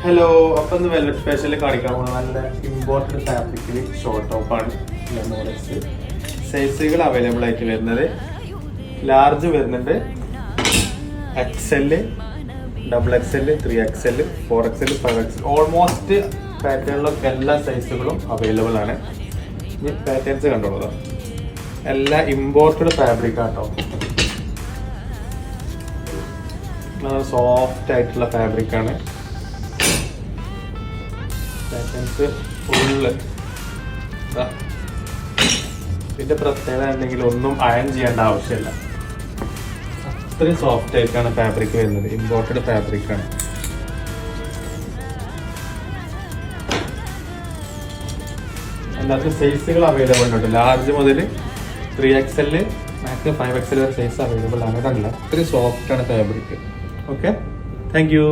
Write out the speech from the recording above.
Hello, അപ്പം ഇന്ന് velvet special കാണിക്കാൻ പോകുന്നത് നല്ല ഇമ്പോർട്ടഡ് ഫാബ്രിക്കിൽ ഷോർട്ട് ടോപ്പാണ്. മോഡൽസ് സൈസുകൾ അവൈലബിൾ ആയിട്ട് വരുന്നത് ലാർജ് വരുന്നുണ്ട്, XL, XXL, 3XL, 4XL, 5XL, almost പാറ്റേണിലൊക്കെ എല്ലാ സൈസുകളും അവൈലബിൾ ആണ്. ഇനി പാറ്റേൺസ് കണ്ടോളൂ, എല്ലാ ഇമ്പോർട്ടഡ് ഫാബ്രിക് ആട്ടോ. സോഫ്റ്റ് ആയിട്ടുള്ള ഫാബ്രിക് ആണ്. Patterns full. ഇതിന്റെ പ്രത്യേകത ഉണ്ടെങ്കിൽ ഒന്നും അയൺ ചെയ്യേണ്ട ആവശ്യമില്ല, അത്രയും സോഫ്റ്റ് ആയിട്ടാണ് ഫാബ്രിക് വരുന്നത്. ഇമ്പോർട്ടഡ് ഫാബ്രിക് ആണ്. എല്ലാത്തിനും സൈസുകൾ അവൈലബിൾ ഉണ്ട്. ലാർജ് മുതൽ 3XL, മാക്സിമം 5XL വരെ സൈസ് അവൈലബിൾ ആണ്. കണ്ടില്ല, അത്രയും സോഫ്റ്റ് ആണ് ഫാബ്രിക്. Okay, thank you.